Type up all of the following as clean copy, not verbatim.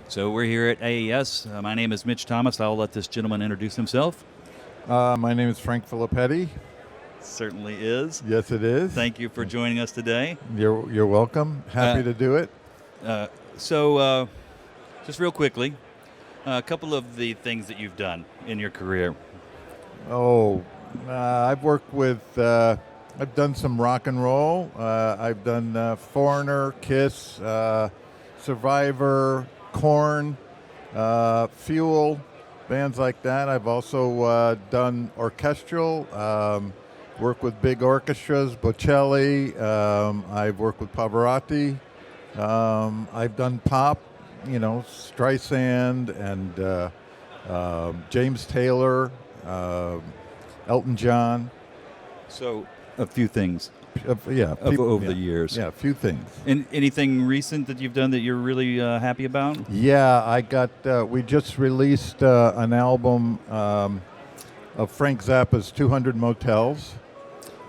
So we're here at AES. My name is Mitch Thomas. I'll let this gentleman introduce himself. My name is Frank Filipetti. Certainly is. Yes, it is. Thank you for joining us today. You're welcome. Happy to do it. So, just real quickly, a couple of the things that you've done in your career. I've worked with. I've done some rock and roll. I've done Foreigner, Kiss, Survivor, Korn, Fuel, bands like that. I've also done orchestral. Worked with big orchestras, Bocelli. I've worked with Pavarotti. I've done pop, Streisand and James Taylor, Elton John. So, a few things. Over the years. Yeah, a few things. Anything recent that you've done that you're really happy about? Yeah, I got. We just released an album of Frank Zappa's 200 Motels,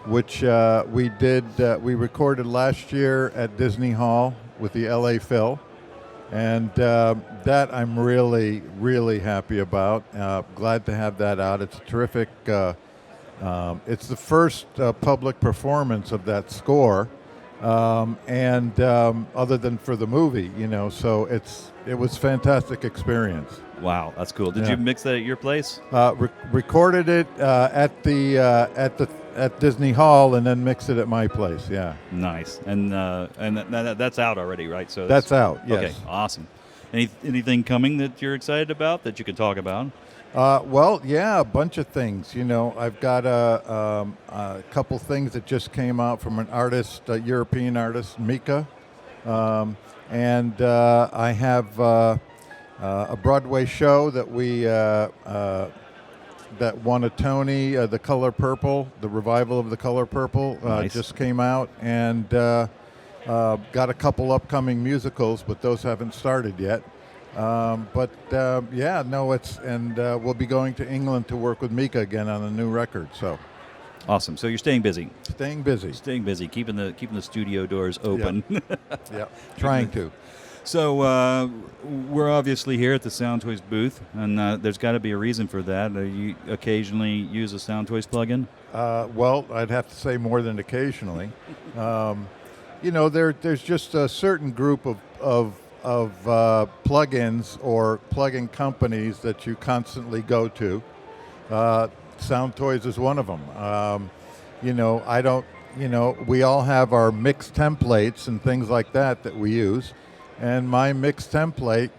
which we did. We recorded last year at Disney Hall with the LA Phil, and that I'm really, really happy about. Glad to have that out. It's a terrific. It's the first public performance of that score, and other than for the movie, so it was a fantastic experience. Wow, that's cool. Did you mix that at your place? Recorded it at Disney Hall, and then mixed it at my place. Yeah. Nice, and that's out already, right? So that's out. Yes. Okay, awesome. Anything coming that you're excited about that you can talk about? A bunch of things. I've got a couple things that just came out from an artist, a European artist, Mika, and I have a Broadway show that we that won a Tony, The Color Purple, the revival of The Color Purple, nice. Just came out, and got a couple upcoming musicals, but those haven't started yet. We'll be going to England to work with Mika again on a new record. So, awesome. So you're staying busy. Staying busy, keeping the studio doors open. Yeah, trying to. So we're obviously here at the Sound Toys booth, and there's got to be a reason for that. You occasionally use a Sound Toys plugin? I'd have to say more than occasionally. There's just a certain group of plugins or plugin companies that you constantly go to. Sound Toys is one of them. We all have our mix templates and things like that we use. And my mix template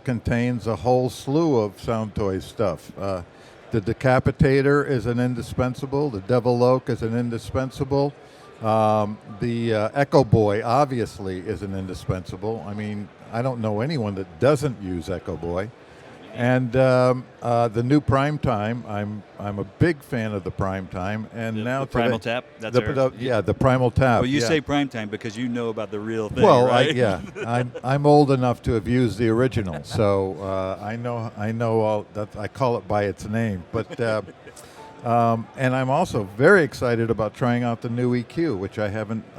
contains a whole slew of Sound Toys stuff. The Decapitator is an indispensable. The Devil Oak is an indispensable. The Echo Boy, obviously, is an indispensable. I mean, I don't know anyone that doesn't use Echo Boy. And the new Primetime, I'm a big fan of the Primetime. And the Primal Tap? That's the Primal Tap. Well, you say Primetime because you know about the real thing, well, right? I'm old enough to have used the original, so I know all that. I call it by its name. But and I'm also very excited about trying out the new EQ, which I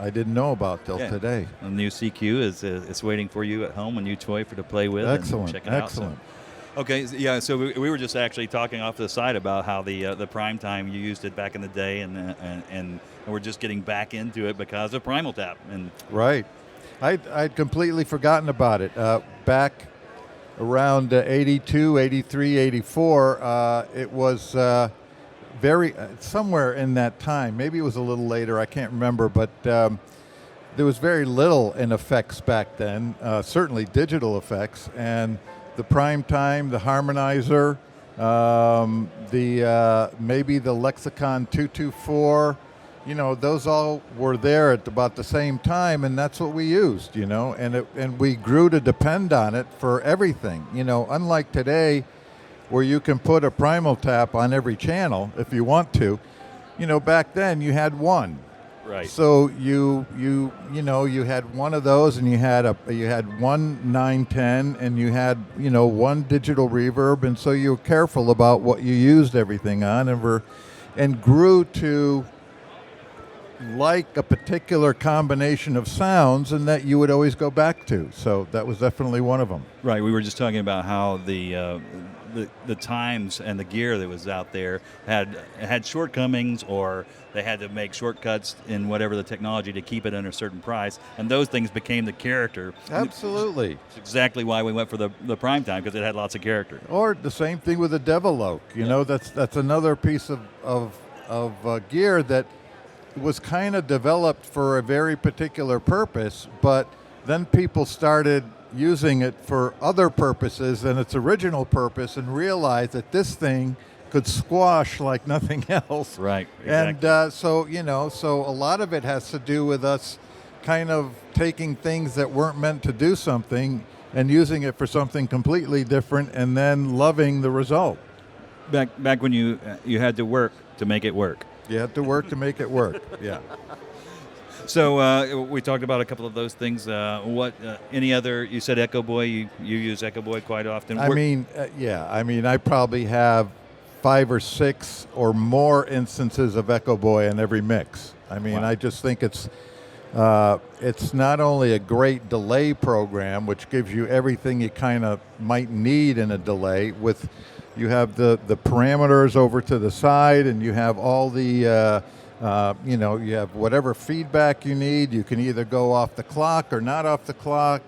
didn't know about till today. The new CQ is waiting for you at home, a new toy to play with. Excellent, and check it excellent. Out, so. Okay, so we were just actually talking off to the side about how the Primetime, you used it back in the day, and we're just getting back into it because of Primal Tap. And right, I'd completely forgotten about it. Back around 82, 83, 84, it was very somewhere in that time. Maybe it was a little later. I can't remember, but there was very little in effects back then. Certainly digital effects, and the Primetime, the Harmonizer, maybe the Lexicon 224. Those all were there at about the same time, and that's what we used. And we grew to depend on it for everything. Unlike today, where you can put a Primal Tap on every channel if you want to. Back then you had one. Right. So you had one of those, and you had one 910, and you had one digital reverb, and so you were careful about what you used everything on, and grew to like a particular combination of sounds and that you would always go back to. So that was definitely one of them. Right. We were just talking about how the times and the gear that was out there had shortcomings, or they had to make shortcuts in whatever the technology to keep it at a certain price, and those things became the character. Absolutely. It's exactly why we went for the prime time, because it had lots of character. Or the same thing with the Devil Oak. You know, that's another piece of gear that was kind of developed for a very particular purpose, but then people started using it for other purposes than its original purpose and realized that this thing could squash like nothing else. Right. Exactly. And so a lot of it has to do with us kind of taking things that weren't meant to do something and using it for something completely different, and then loving the result. Back when you had to work to make it work. You had to work to make it work. Yeah. So we talked about a couple of those things. What any other? You said Echo Boy. You use Echo Boy quite often. I mean, I probably have 5 or 6 or more instances of Echo Boy in every mix. I mean, Wow. I just think it's not only a great delay program, which gives you everything you kind of might need in a delay. With you have the parameters over to the side, and you have all the you have whatever feedback you need. You can either go off the clock or not off the clock.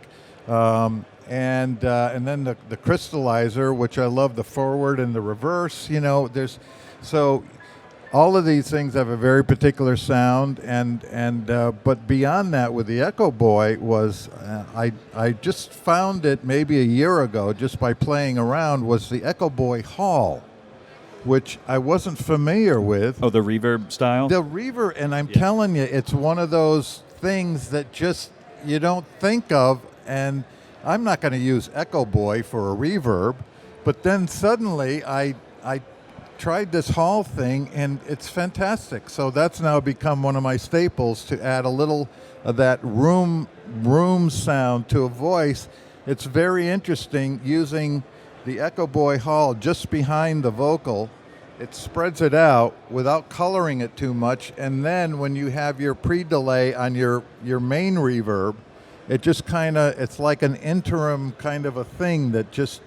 And then the crystallizer, which I love, the forward and the reverse. You know, so all of these things have a very particular sound, but beyond that, with the Echo Boy was I just found it maybe a year ago just by playing around, was the Echo Boy Hall, which I wasn't familiar with. Oh, the reverb style? The reverb, and I'm telling you, it's one of those things that just you don't think of. And I'm not going to use Echo Boy for a reverb, but then suddenly I tried this Hall thing, and it's fantastic. So that's now become one of my staples, to add a little of that room sound to a voice. It's very interesting using the Echo Boy Hall just behind the vocal. It spreads it out without coloring it too much, and then when you have your pre-delay on your main reverb, it just it's like an interim kind of a thing that just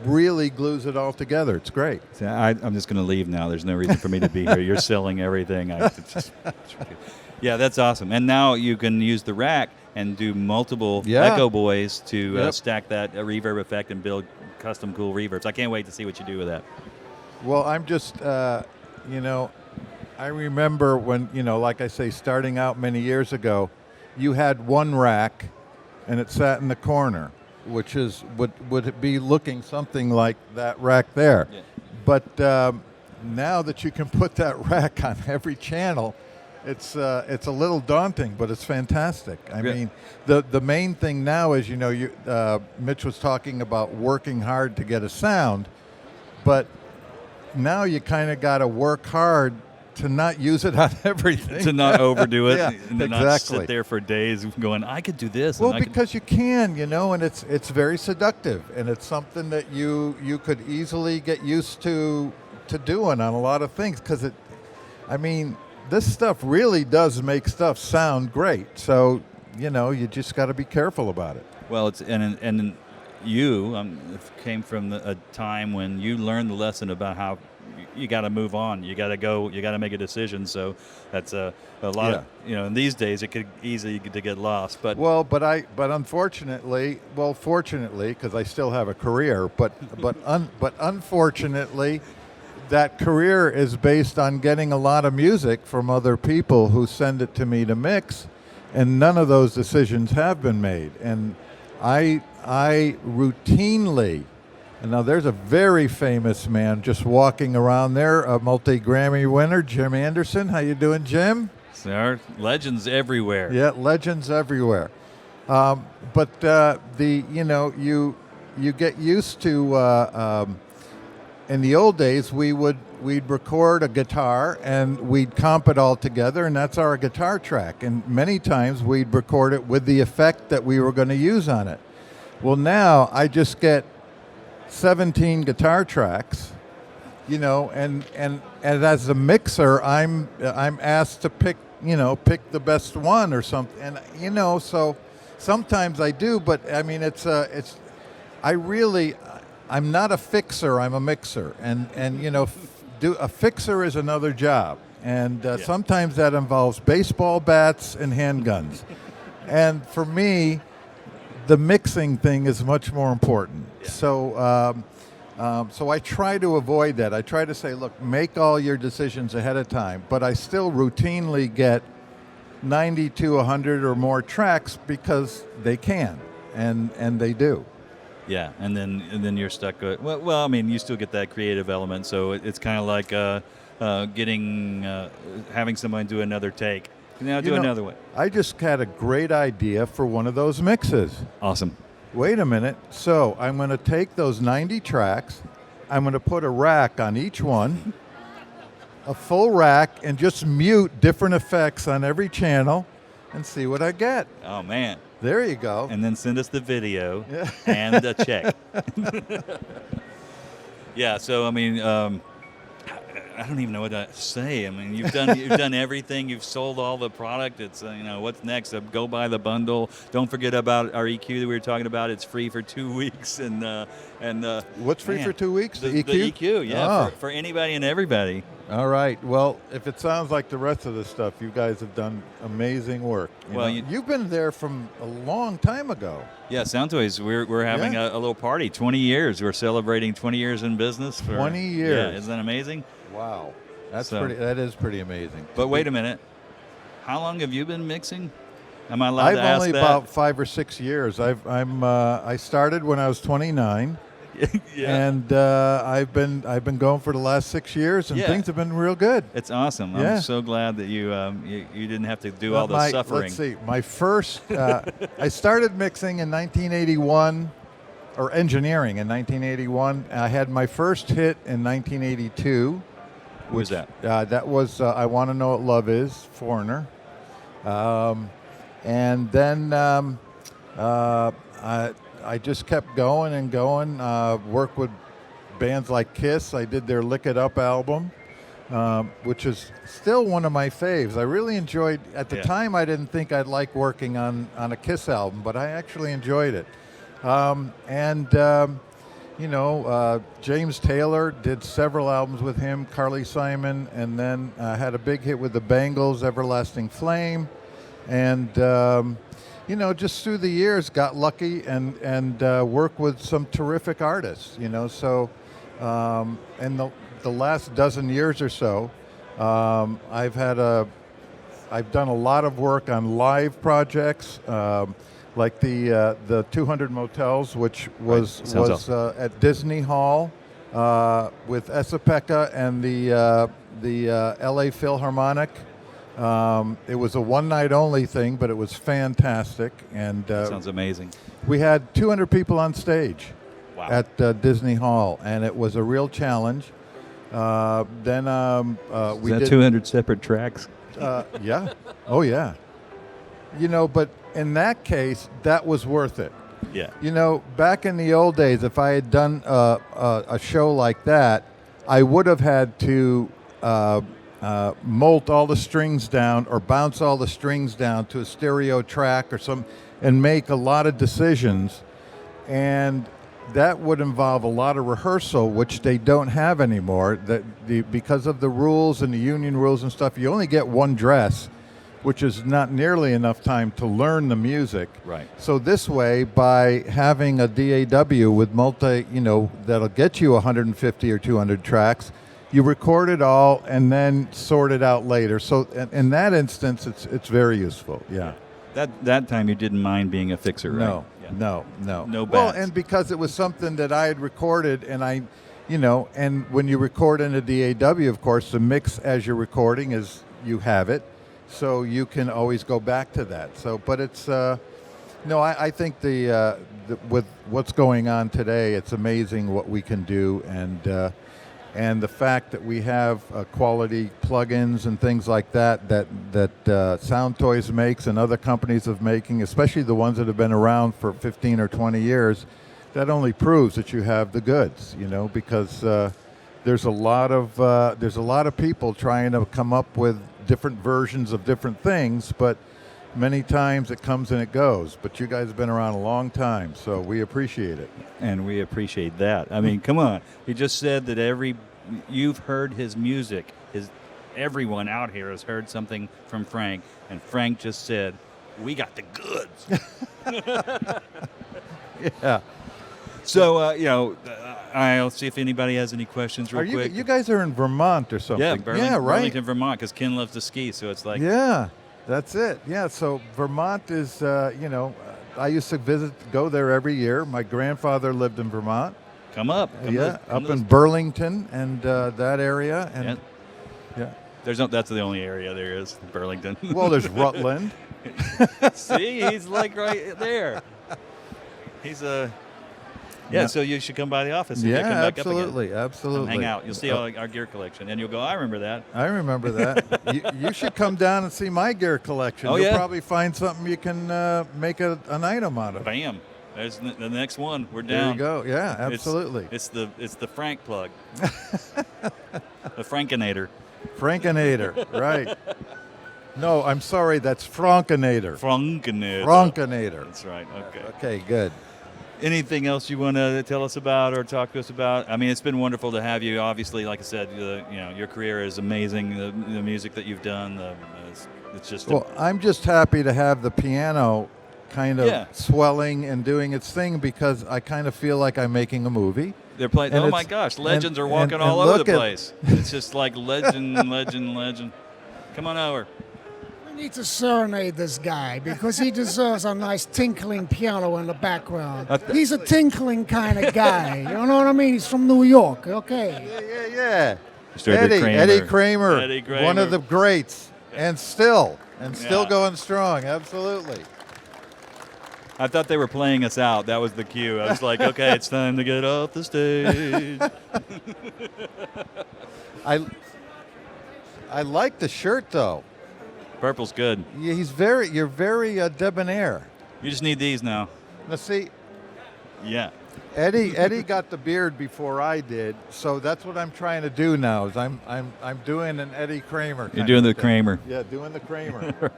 really glues it all together. It's great. See, I'm just going to leave now. There's no reason for me to be here. You're selling everything. Yeah, that's awesome. And now you can use the rack and do multiple Echo Boys to stack that reverb effect and build custom cool reverbs. I can't wait to see what you do with that. Well, I'm just, I remember when, like I say, starting out many years ago, you had one rack and it sat in the corner, which is would it be looking something like that rack there. Yeah. But now that you can put that rack on every channel, it's a little daunting, but it's fantastic. I mean, the main thing now is, Mitch was talking about working hard to get a sound, but now you kind of got to work hard to not use it on everything. To not overdo it, Yeah, and to not sit there for days going, I could do this. Well, because you can, and it's very seductive, and it's something that you could easily get used to doing on a lot of things, because this stuff really does make stuff sound great. So, you just got to be careful about it. Well, and you came from a time when you learned the lesson about how you got to move on. You got to go. You got to make a decision. So that's a lot of, in these days it could easily to get lost. But unfortunately, fortunately, because I still have a career, but unfortunately, that career is based on getting a lot of music from other people who send it to me to mix, and none of those decisions have been made. And I routinely, and now there's a very famous man just walking around there, a multi-Grammy winner, Jim Anderson. How you doing, Jim? There are legends everywhere. Yeah, legends everywhere. But you get used to. In the old days, we'd record a guitar and we'd comp it all together, and that's our guitar track. And many times we'd record it with the effect that we were going to use on it. Well, now I just get 17 guitar tracks, and as a mixer, I'm asked to pick pick the best one or something. And so sometimes I do, but I mean I'm not a fixer, I'm a mixer. And a fixer is another job. And sometimes that involves baseball bats and handguns. And for me, the mixing thing is much more important. Yeah. So I try to avoid that. I try to say, look, make all your decisions ahead of time, but I still routinely get 90 to 100 or more tracks because they can, and they do. Yeah, and then you're stuck. Well, I mean, you still get that creative element, so it's kind of like having someone do another take. Now do another one. I just had a great idea for one of those mixes. Awesome. Wait a minute. So I'm going to take those 90 tracks, I'm going to put a rack on each one, a full rack, and just mute different effects on every channel and see what I get. Oh, man. There you go. And then send us the video and a check. Yeah, so, I mean, I don't even know what to say. I mean, you've done everything. You've sold all the product. It's what's next? Go buy the bundle. Don't forget about our EQ that we were talking about. It's free for 2 weeks. And what's free for 2 weeks? The EQ. The EQ, yeah, for anybody and everybody. All right. Well, if it sounds like the rest of the stuff, you guys have done amazing work. You've been there from a long time ago. Yeah, Soundtoys. We're having a little party. 20 years. We're celebrating 20 years in business. 20 years. Yeah, isn't that amazing? Wow, that is pretty amazing. But wait a minute, how long have you been mixing? Am I allowed to ask that? I've only about 5 or 6 years. I started when I was 29, yeah. And I've been going for the last 6 years, and things have been real good. It's awesome. I'm so glad that you didn't have to do all the suffering. Let's see, my first I started mixing in 1981. Or engineering in 1981. I had my first hit in 1982. Who was that? That was I Want to Know What Love Is, Foreigner. And then I just kept going and going. Worked with bands like Kiss. I did their Lick It Up album, which is still one of my faves. I really enjoyed, at the time I didn't think I'd like working on a Kiss album, but I actually enjoyed it. James Taylor, did several albums with him, Carly Simon, and then had a big hit with the Bangles, Everlasting Flame. And, just through the years, got lucky and worked with some terrific artists, So, in the last dozen years or so, I've done a lot of work on live projects, like the 200 Motels, which was at Disney Hall with Esapeka and the LA Philharmonic. It was a one-night only thing, but it was fantastic. And that sounds amazing. We had 200 people on stage at Disney Hall, and it was a real challenge. Then we did 200 separate tracks. Yeah. Oh, yeah. But in that case, that was worth it. Yeah. Back in the old days, if I had done a show like that, I would have had to molt all the strings down or bounce all the strings down to a stereo track or and make a lot of decisions. And that would involve a lot of rehearsal, which they don't have anymore. Because of the rules and the union rules and stuff, you only get one dress, which is not nearly enough time to learn the music. Right. So this way, by having a DAW with that'll get you 150 or 200 tracks, you record it all and then sort it out later. So in that instance, it's very useful. Yeah. That time you didn't mind being a fixer, right? No. No bats. Well, and because it was something that I had recorded, and and when you record in a DAW, of course, the mix as you're recording is you have it, so you can always go back to that. So, but it's I think with what's going on today, it's amazing what we can do, and the fact that we have quality plugins and things like that Soundtoys makes and other companies are making, especially the ones that have been around for 15 or 20 years, that only proves that you have the goods, because there's a lot of people trying to come up with different versions of different things, but many times it comes and it goes. But you guys have been around a long time, so we appreciate it. And we appreciate that. I mean, come on. He just said that you've heard his music. Everyone out here has heard something from Frank, and Frank just said, "We got the goods." Yeah. So, I'll see if anybody has any questions real quick. You guys are in Vermont or something? Yeah, right. Burlington, Vermont, because Ken loves to ski, so it's like... Yeah, that's it. Yeah, so Vermont is, I used to go there every year. My grandfather lived in Vermont. Come up. Up in Burlington and that area. And yeah. That's the only area there is, Burlington. Well, there's Rutland. See, he's like right there. He's a... so you should come by the office. And come back absolutely, up absolutely. And hang out. You'll see our gear collection, and you'll go, I remember that. I remember that. you should come down and see my gear collection. Oh, You'll probably find something you can make an item out of. Bam. There's the next one. We're There down. you go. Yeah, absolutely. It's the Frank plug. The Frankinator. Frankinator, right. No, I'm sorry, that's Frankinator. Frankinator. That's right. Okay. Okay, good. Anything else you want to tell us about or talk to us about? I mean, it's been wonderful to have you. Obviously, like I said, your career is amazing. The music that you've done, it's just... Well, I'm just happy to have the piano kind of swelling and doing its thing, because I kind of feel like I'm making a movie. They're playing. Oh my gosh, legends are walking all over the place. It's just like legend. Come on over. We need to serenade this guy because he deserves a nice tinkling piano in the background. He's a tinkling kind of guy. You know what I mean? He's from New York. Okay. Yeah. Eddie Kramer. One of the greats, and still Yeah. going strong. Absolutely. I thought they were playing us out. That was the cue. I was like, okay, it's time to get off the stage. I like the shirt though. Purple's good. Yeah, you're very debonair. You just need these now. Now see, Yeah. Eddie got the beard before I did, so that's what I'm trying to do now. Is I'm doing an Eddie Kramer. You're doing the Kramer. Yeah, doing the Kramer.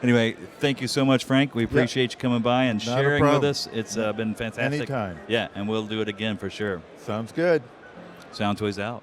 Anyway, thank you so much, Frank. We appreciate you coming by and Not a sharing with problem. us. It's been fantastic. Anytime. Yeah, and we'll do it again for sure. Sounds good. Sound Toys out.